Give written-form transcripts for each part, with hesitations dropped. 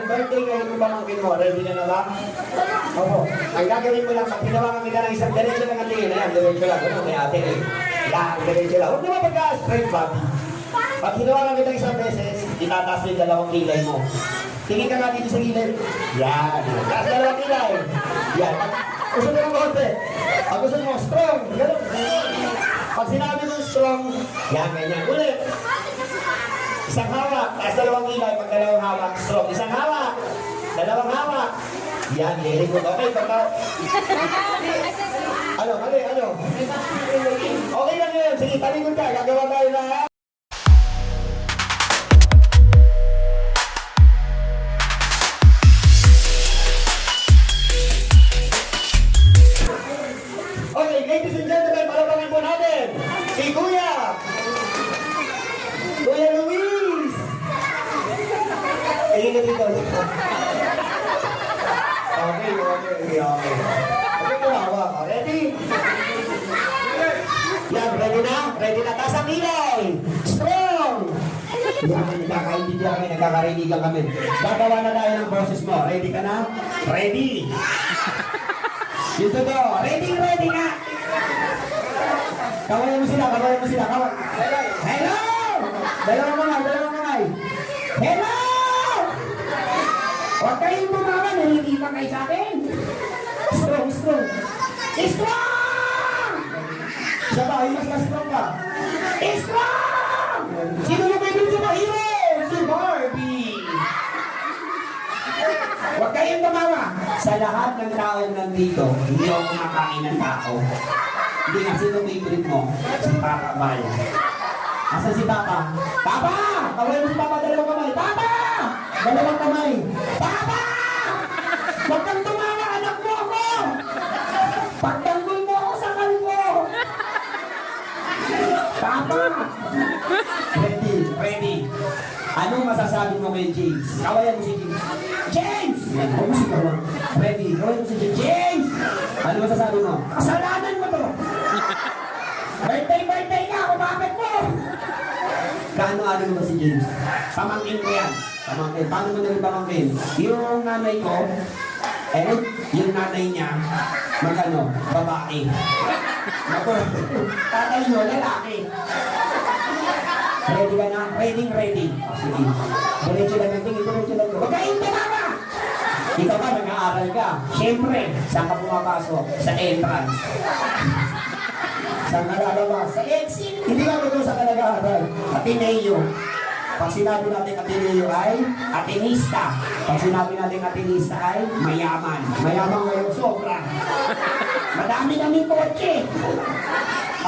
birthday ngayon ng pamangkin mo. Ready ka na ba? Opo. Ang gagawin mo lang, pag tinawagan kita ng isang diretso lang ang tingin. Ayan, diretso lang. Ano, may ate eh. Yan, diretso lang. Huwag naman pagka-straight body. Pag tinawagan kita isang beses, itataas yung dalawang kilay mo. Tingin ka nga dito sa gilid. Yan. Taas dalawang kilay. Yan. Gusto mo ng konti. Pag gusto mo, strong. Ganun. Pag sinabi mo strong, yan, ganyan. Ulit. Isang hawak, taas dalawang kilay. Pag dalawang hawak, strong. Isang hawak, dalawang hawak. Yan, very good. Okay, pagka... Ano, mali, ano? Okay lang yun. Sige, talikod ka. Gagawa tayo na... Okay, ladies and gentlemen, palapangin po natin si Kuya! Kuya Luis! Tingin ka dito. Okay. Okay, kumawa. Ready? Yan, ready na? Ready na. Taas ang kilay! Strong! Yan, nagkakaintindihan kami, nagkakarinigan kami. Gagawa na tayo ng boses mo. Ready ka na? Ready! Dito to. Ready na! Kawayan mo sila. Kaway. Hello! Dalawang kamay. Hello! Huwag kayong bumawa. Nalilipan kayo sa akin. Strong! Strong! Siya ba? Ay, mas strong ka. Strong! Sino yung may dito sa hero? Si Barbie! Huwag kayong tumawa. Sa lahat ng taong nandito, hindi ako kumakain ng tao. Hindi nga, sino favorite mo? Si Papa Mal. Asan si Papa? Papa! Kawin mo si Papa, dalawang kamay. Papa! Dalawang kamay. Papa! Huwag kang tumawa, anak mo ako! Pagtanggol mo ako sa kalbo! Papa! Ready. Anong masasabi mo kay James? Kawayan mo si James. James! Yan, huwag mo si Kawa. Ready, kawayan mo si James. James! Ano masasabi mo? Kasalanan mo to! Birthday ka! Kumapit mo! Kaano mo si James? Pamangkin ko yan. Pamangkin. Paano mo naging pamangkin? Yung nanay ko, yung nanay niya, magano? Babae. Tatay nyo, lalaki. Ready ka na? Ready. Sige. Diretso lang ang tingin. Huwag kayong tumama! Ikaw ba, nag-aaral ka? Siyempre, saan ka pumapasok? Sa entrance. Saan ka lalabas? Sa exit. Hindi ka totoo sa nag-aaral. Ateneo. Pag sinabi natin Ateneo ay Atenista. Pag sinabi natin Atenista ay mayaman. Mayaman ngayon, sobra. Madami naming kotse.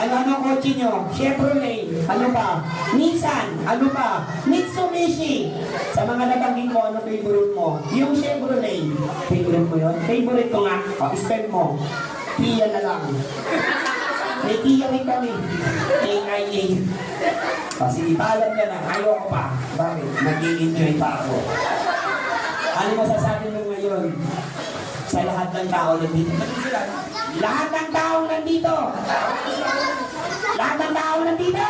Ano kotse nyo? Chevrolet. Ano pa? Nissan. Ano pa? Mitsubishi. Sa mga nabanggit mo, ano favorite mo? Yung Chevrolet. Favorite mo yun? Favorite ko nga. Spell mo. Kia na lang. May Kia rin kami. AIA. Sige, paalam ka na. Ayoko pa. Bakit? Nag-i-enjoy pa ako. Ano masasabi mo ngayon sa lahat ng tao nandito? Lahat ng tao nandito! Lahat ng tao nandito!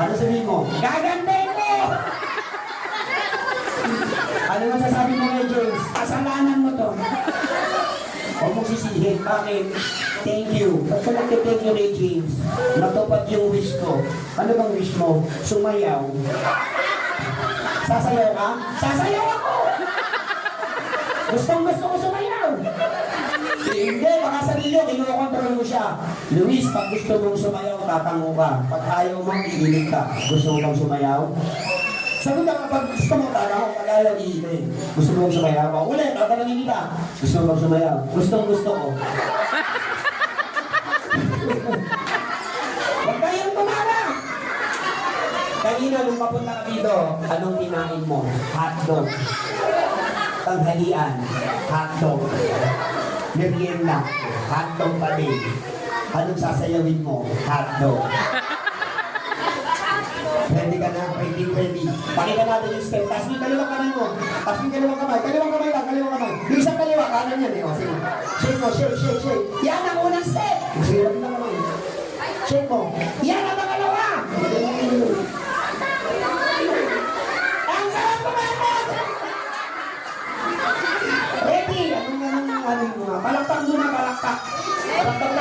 Ano sabihin mo? Gagandahin mo! Ano masasabi mo ngayon, James? Kasalanan mo to. Huwag mong sisihin. Bakit? Thank you. Ba't ka nagtithank you kay James? Natupad yung wish ko. Ano bang wish mo? Sumayaw. Sasayaw ka? Sasayaw ako! Gusto ko sumayaw! Hindi, baka sabihin nyo, kinukontrol mo siya. Luis, pag gusto mong sumayaw, tatango ka. Pag ayaw mong iinig ka, gusto mo bang sumayaw? Sabi ka kapag gusto mo tanong, pag ayaw iinig. Gusto mo bang sumayaw? Ulit, tatanungin kita. Gusto mo bang sumayaw? Gusto ko. Huwag kayong tumama! Kanina, nung mapunta ka dito, anong kinain mo? Hotdog. Tanghalian, hotdog. Merienda, hotdog pa din. Anong sasayawin mo? Hotdog. Ready ka na? Ready. Pakita natin yung step. Taas mo yung dalawang kamay mo. Taas mo yung dalawang kamay. Dalawang kamay lang, dalawang kamay. Yung isang kaliwa, kanan yan eh. O, sige. Shake mo, shake. Yan ang unang step. Sige, lapit na kamay. Shake mo. Yan ang pangalawa. Ang sarap kumakas! Palakpak